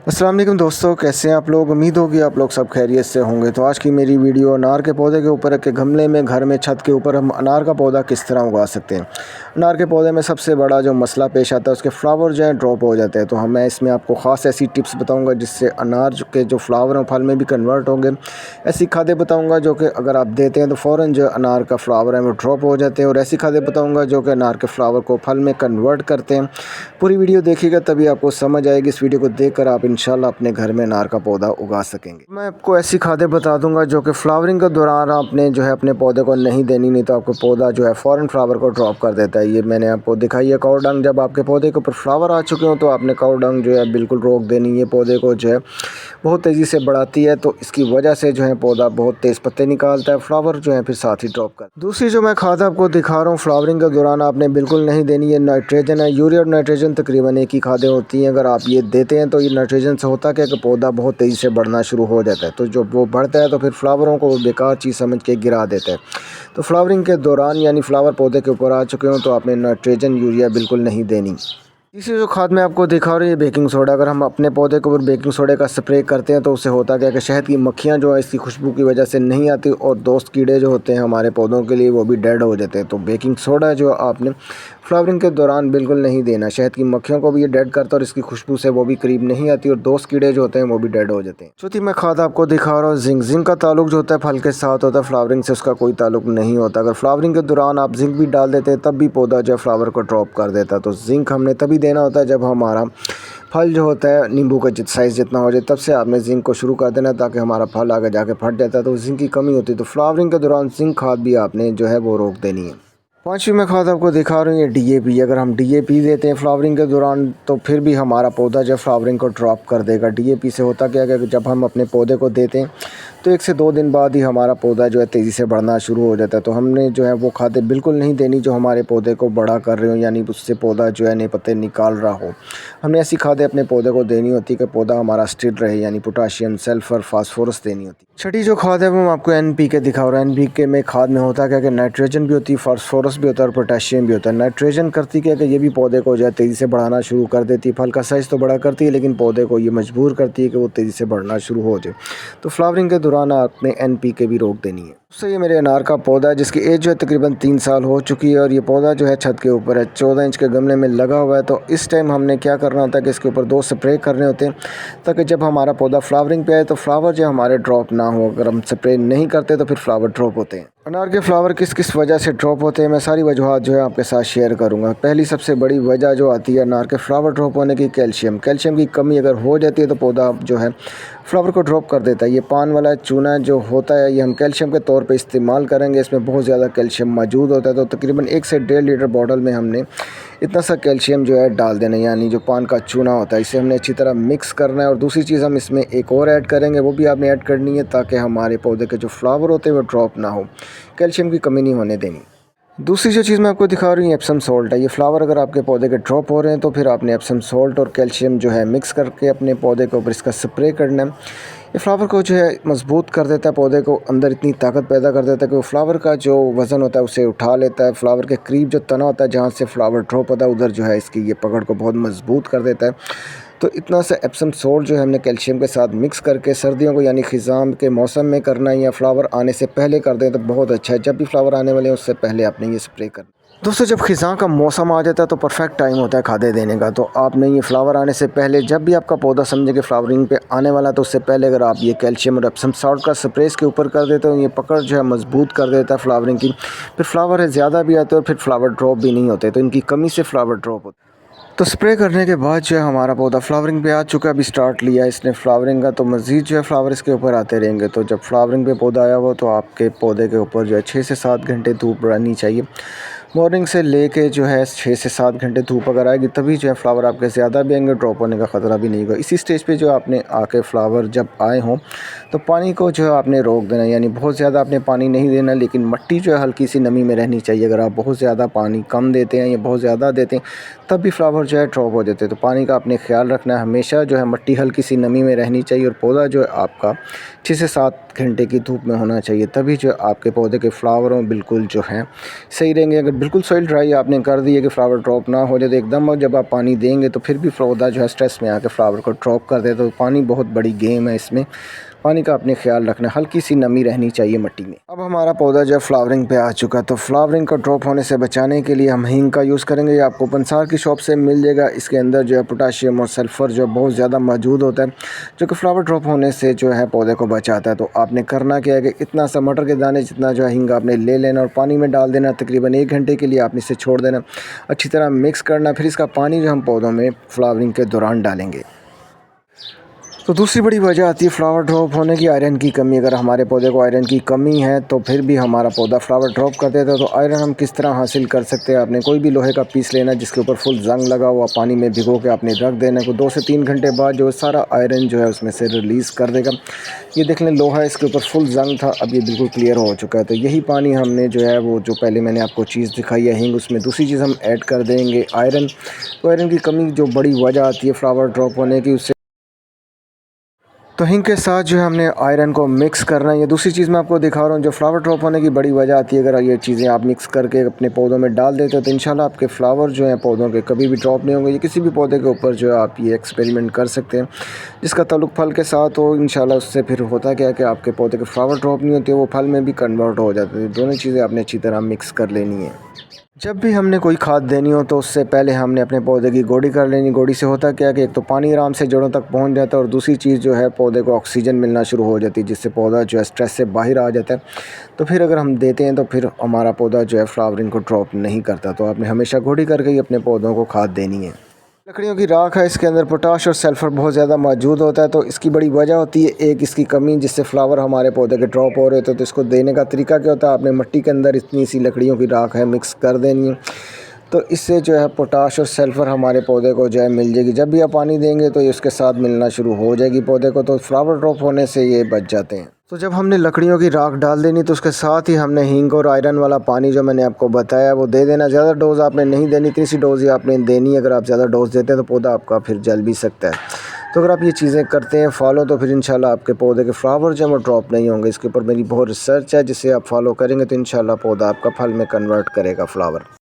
अस्सलाम वालेकुम दोस्तों, कैसे हैं आप लोग। उम्मीद होगी आप लोग सब खैरियत से होंगे। तो आज की मेरी वीडियो अनार के पौधे के ऊपर है कि गमले में घर में छत के ऊपर हम अनार का पौधा किस तरह उगा सकते हैं। अनार के पौधे में सबसे बड़ा जो मसला पेश आता है उसके फ्लावर जो है ड्रॉप हो जाते हैं। तो मैं इसमें आपको ख़ास ऐसी टिप्स बताऊँगा जिससे अनार के जो फ्लावर हैं फल में भी कन्वर्ट होंगे। ऐसी खादें बताऊँगा जो कि अगर आप देते हैं तो फ़ौरन जो अनार का फ्लावर है वो ड्रॉप हो जाते हैं, और ऐसी खादें बताऊँगा जो कि अनार के फ्लावर को फल में कन्वर्ट करते हैं। पूरी वीडियो देखिएगा तभी आपको समझ आएगी। इस वीडियो को देखकर आप इंशाल्लाह अपने घर में अनार का पौधा उगा सकेंगे। मैं आपको ऐसी खादें बता दूंगा जो कि फ्लावरिंग के दौरान आपने जो है अपने पौधे को नहीं देनी, नहीं तो आपका पौधा जो है फ़ौरन फ्लावर को ड्रॉप कर देता है। ये मैंने आपको दिखाई है काऊ डंग। जब आपके पौधे के ऊपर फ्लावर आ चुके हो तो आपने काऊ डंग जो है बिल्कुल रोक देनी। ये पौधे को जो है बहुत तेज़ी से बढ़ाती है, तो इसकी वजह से जो है पौधा बहुत तेज़ पत्ते निकालता है, फ्लावर जो है फिर साथ ही ड्रॉप कर। दूसरी जो मैं खाद आपको दिखा रहा हूँ फ्लावरिंग के दौरान आपने बिल्कुल नहीं देनी है, नाइट्रोजन है। यूरिया और नाइट्रोजन तकरीबन एक ही खादें होती हैं। अगर आप ये देते हैं तो ये नाइट्रोजन से होता क्या कि पौधा बहुत तेज़ी से बढ़ना शुरू हो जाता है। तो जो वो बढ़ता है तो फिर फ्लावरों को वो बेकार चीज़ समझ के गिरा देता है। तो फ्लावरिंग के दौरान यानी फ्लावर पौधे के ऊपर आ चुके हों तो आपने नाइट्रोजन यूरिया बिल्कुल नहीं देनी। तीसरी जो खाद मैं आपको दिखा रही है बेकिंग सोडा। अगर हम अपने पौधे के ऊपर बेकिंग सोडे का स्प्रे करते हैं तो उससे होता क्या है कि शहद की मक्खियाँ जो है इसकी खुशबू की वजह से नहीं आती, और दोस्त कीड़े जो होते हैं हमारे पौधों के लिए वो भी डेड हो जाते हैं। तो बेकिंग सोडा जो आपने फ्लावरिंग के दौरान बिल्कुल नहीं देना। शहद की मक्खियों को भी ये डेड करता है और इसकी खुशबू से वो भी करीब नहीं आती, और दोस्त कीड़े जो होते हैं वो भी डेड हो जाते हैं। चौथी मैं खाद आपको दिखा रहा हूँ जिंक। जिंक का ताल्लुक जो होता है फल के साथ होता है, फ्लावरिंग से उसका कोई ताल्लुक नहीं होता। अगर फ्लावरिंग के दौरान आप जिंक भी डाल देते हैं तब भी पौधा जो है फ्लावर को ड्रॉप कर देता है। तो जिंक हमने तभी देना होता है जब हमारा फल जो होता है नींबू का साइज़ जितना हो जाए तब से आपने जिंक को शुरू कर देना, ताकि हमारा फल आगे जाके फट जाता है तो जिंक की कमी होती है। तो फ्लावरिंग के दौरान जिंक खाद भी आपने जो है वो रोक देनी है। पाँचवीं मैं खाद आपको दिखा रही हूँ डीएपी। अगर हम डीएपी देते हैं फ्लावरिंग के दौरान तो फिर भी हमारा पौधा जो फ्लावरिंग को ड्रॉप कर देगा। डीएपी से होता क्या है कि जब हम अपने पौधे को देते हैं तो 1 से 2 दिन बाद ही हमारा पौधा जो है तेज़ी से बढ़ना शुरू हो जाता है। तो हमने जो है वो खादें बिल्कुल नहीं देनी जो हमारे पौधे को बड़ा कर रहे हो, यानी उससे पौधा जो है नए पत्ते निकाल रहा हो। हमने ऐसी खादें अपने पौधे को देनी होती है कि पौधा हमारा स्थिर रहे, यानी पोटाशियम, सल्फ़र, फास्फोरस देनी होती है। छठी जो खाद है वो मैं आपको एनपीके दिखा रहा हूँ। एनपीके में खाद में होता क्या कि नाइट्रोजन भी होती है, फास्फोरस भी होता है और पोटाशियम भी होता है। नाइट्रोजन करती क्या कि ये भी पौधे को जो है तेज़ी से बढ़ाना शुरू कर देती है। फल का साइज़ तो बड़ा करती है लेकिन पौधे को ये मजबूर करती है कि वो तेज़ी से बढ़ना शुरू हो जाए। तो फ्लावरिंग के दौरान आपने एनपीके भी रोक देनी है। उससे ये मेरे अनार का पौधा है जिसकी एज जो है तकरीबन 3 साल हो चुकी है, और ये पौधा जो है छत के ऊपर है, 14 इंच के गमले में लगा हुआ है। तो इस टाइम हमने क्या करना होता है कि इसके ऊपर 2 स्प्रे करने होते हैं ताकि जब हमारा पौधा फ्लावरिंग पे आए तो फ्लावर जो हमारे ड्रॉप ना हो। अगर हम स्प्रे नहीं करते तो फिर फ्लावर ड्रॉप होते हैं। अनार के फ्लावर किस किस वजह से ड्रॉप होते हैं मैं सारी वजूहात जो है आपके साथ शेयर करूंगा। पहली सबसे बड़ी वजह जो आती है अनार के फ्लावर ड्रॉप होने की, कैल्शियम। कैल्शियम की कमी अगर हो जाती है तो पौधा जो है फ्लावर को ड्रॉप कर देता है। ये पान वाला चूना जो होता है ये हम कैल्शियम के तौर पे इस्तेमाल करेंगे। इसमें बहुत ज़्यादा कैल्शियम मौजूद होता है। तो तकरीबन 1 से 1.5 लीटर बॉटल में हमने इतना सा कैल्शियम जो है डाल देना, यानी जो पान का चूना होता है इसे हमने अच्छी तरह मिक्स करना है। और दूसरी चीज़ हम इसमें एक और ऐड करेंगे, वो भी आपने ऐड करनी है ताकि हमारे पौधे के जो फ्लावर होते हैं वो ड्रॉप ना हो, कैल्शियम की कमी नहीं होने देनी। दूसरी जो चीज़ मैं आपको दिखा रही हूँ एप्सम सॉल्ट है। ये फ्लावर अगर आपके पौधे के ड्रॉप हो रहे हैं तो फिर आपने एप्सम सॉल्ट और कैल्शियम जो है मिक्स करके अपने पौधे के ऊपर इसका स्प्रे करना है। ये फ्लावर को जो है मजबूत कर देता है, पौधे को अंदर इतनी ताकत पैदा कर देता है कि वो फ्लावर का जो वज़न होता है उसे उठा लेता है। फ्लावर के करीब जो तना होता है जहाँ से फ्लावर ड्रॉप होता है उधर जो है इसकी ये पकड़ को बहुत मजबूत कर देता है। तो इतना सा एप्सम सोल्ट जो है हमने कैल्शियम के साथ मिक्स करके सर्दियों को यानी ख़िज़ां के मौसम में करना है या फ्लावर आने से पहले कर दें तो बहुत अच्छा है। जब भी फ्लावर आने वाले हैं उससे पहले आपने ये स्प्रे करना। दोस्तों जब ख़िज़ां का मौसम आ जाता है तो परफेक्ट टाइम होता है खादें देने का। तो आपने ये फ्लावर आने से पहले जब भी आपका पौधा समझे कि फ्लावरिंग पे आने वाला तो उससे पहले अगर आप ये कैल्शियम और एप्सम सॉल्ट का स्प्रे इसके ऊपर कर देते हो, ये पकड़ जो है मजबूत कर देता है फ्लावरिंग की। फिर फ्लावर है ज़्यादा भी आते हैं और फिर फ्लावर ड्रॉप भी नहीं होते, तो इनकी कमी से फ्लावर ड्रॉप होता है। तो स्प्रे करने के बाद जो है हमारा पौधा फ्लावरिंग पे आ चुका है। अभी स्टार्ट लिया है इसने फ्लावरिंग का, तो मज़ीद जो है फ्लावर इसके ऊपर आते रहेंगे। तो जब फ्लावरिंग पे पौधा आया हुआ तो आपके पौधे के ऊपर जो है 6 से 7 घंटे धूप रहनी चाहिए। मॉर्निंग से लेके जो है 6 से 7 घंटे धूप अगर आएगी तभी जो है फ्लावर आपके ज़्यादा भी आएंगे, ड्रॉप होने का ख़तरा भी नहीं होगा। इसी स्टेज पे जो आपने आके फ्लावर जब आए हों तो पानी को जो है आपने रोक देना, यानी बहुत ज़्यादा आपने पानी नहीं देना, लेकिन मिट्टी जो है हल्की सी नमी में रहनी चाहिए। अगर आप बहुत ज़्यादा पानी कम देते हैं या बहुत ज़्यादा देते हैं तब भी फ्लावर जो है ड्रॉप हो जाते हैं। तो पानी का आपने ख्याल रखना है, हमेशा जो है मिट्टी हल्की सी नमी में रहनी चाहिए और पौधा जो है आपका 6 से 7 घंटे की धूप में होना चाहिए, तभी जो आपके पौधे के फ्लावर बिल्कुल जो हैं सही रहेंगे। अगर बिल्कुल सॉइल ड्राई आपने कर दी है कि फ्लावर ड्रॉप ना हो जाए। तो एकदम जब आप पानी देंगे तो फिर भी पौधा जो है स्ट्रेस में आके फ्लावर को ड्रॉप कर दे। तो पानी बहुत बड़ी गेम है इसमें, पानी का अपने ख्याल रखना, हल्की सी नमी रहनी चाहिए मिट्टी में। अब हमारा पौधा जो है फ्लावरिंग पे आ चुका है, तो फ्लावरिंग को ड्रॉप होने से बचाने के लिए हम हींग का यूज़ करेंगे। ये आपको पंसार की शॉप से मिल जाएगा। इसके अंदर जो है पोटाशियम और सल्फ़र जो बहुत ज़्यादा मौजूद होता है, जो कि फ्लावर ड्रॉप होने से जो है पौधे को बचाता है। तो आपने करना क्या है कि इतना सा मटर के दाने जितना जो है हींग आपने ले लेना और पानी में डाल देना। तकरीबन 1 घंटे के लिए आपने इसे छोड़ देना, अच्छी तरह मिक्स करना। फिर इसका पानी जो हम पौधों में फ्लावरिंग के दौरान डालेंगे। तो दूसरी बड़ी वजह आती है फ्लावर ड्रॉप होने की, आयरन की कमी। अगर हमारे पौधे को आयरन की कमी है तो फिर भी हमारा पौधा फ्लावर ड्रॉप कर देता है। तो आयरन हम किस तरह हासिल कर सकते हैं? आपने कोई भी लोहे का पीस लेना जिसके ऊपर फुल जंग लगा हुआ, पानी में भिगो के आपने रख देना को 2 से 3 घंटे बाद जो सारा आयरन जो है उसमें से रिलीज़ कर देगा। ये देख लें, लोहा इसके ऊपर फुल जंग था, अब ये बिल्कुल क्लियर हो चुका है। तो यही पानी हमने जो है वो जो पहले मैंने आपको चीज़ दिखाई है हींग, उसमें दूसरी चीज़ हम ऐड कर देंगे आयरन। तो आयरन की कमी जो बड़ी वजह आती है फ्लावर ड्रॉप होने की, उससे तो हींग के साथ जो है हमने आयरन को मिक्स करना है। ये दूसरी चीज़ मैं आपको दिखा रहा हूँ जो फ्लावर ड्रॉप होने की बड़ी वजह आती है। अगर ये चीज़ें आप मिक्स करके अपने पौधों में डाल देते हो तो इंशाल्लाह आपके फ्लावर जो हैं पौधों के कभी भी ड्रॉप नहीं होंगे। ये किसी भी पौधे के ऊपर जो है आप ये एक्सपेरिमेंट कर सकते हैं जिसका ताल्लुक फल के साथ हो। इंशाल्लाह उससे फिर होता क्या है कि आपके पौधे के फ्लावर ड्रॉप नहीं होते, वो फल में भी कन्वर्ट हो जाते हैं। दोनों चीज़ें आपने अच्छी तरह मिक्स कर लेनी है। जब भी हमने कोई खाद देनी हो तो उससे पहले हमने अपने पौधे की गोड़ी कर लेनी। गोड़ी से होता क्या है कि एक तो पानी आराम से जड़ों तक पहुंच जाता है और दूसरी चीज़ जो है पौधे को ऑक्सीजन मिलना शुरू हो जाती है, जिससे पौधा जो है स्ट्रेस से बाहर आ जाता है। तो फिर अगर हम देते हैं तो फिर हमारा पौधा जो है फ्लावरिंग को ड्रॉप नहीं करता। तो आपने हमेशा गोड़ी करके ही अपने पौधों को खाद देनी है। लकड़ियों की राख है, इसके अंदर पोटाश और सल्फ़र बहुत ज़्यादा मौजूद होता है। तो इसकी बड़ी वजह होती है एक इसकी कमी, जिससे फ्लावर हमारे पौधे के ड्रॉप हो रहे होते हैं। तो इसको देने का तरीका क्या होता है? आपने मिट्टी के अंदर इतनी सी लकड़ियों की राख है मिक्स कर देनी है। तो इससे जो है पोटाश और सल्फ़र हमारे पौधे को जो है मिल जाएगी। जब भी आप पानी देंगे तो ये उसके साथ मिलना शुरू हो जाएगी पौधे को, तो फ्लावर ड्रॉप होने से ये बच जाते हैं। तो जब हमने लकड़ियों की राख डाल देनी तो उसके साथ ही हमने हींग और आयरन वाला पानी जो मैंने आपको बताया वो दे देना। ज़्यादा डोज़ आपने नहीं देनी, इतनी सी डोज़ ही आपने देनी है। अगर आप ज़्यादा डोज़ देते हैं तो पौधा आपका फिर जल भी सकता है। तो अगर आप ये चीज़ें करते हैं फॉलो तो फिर इंशाल्लाह आपके पौधे के फ्लावर जो है वो ड्रॉप नहीं होंगे। इसके ऊपर मेरी बहुत रिसर्च है, जिसे आप फॉलो करेंगे तो इंशाल्लाह पौधा आपका फल में कन्वर्ट करेगा फ्लावर।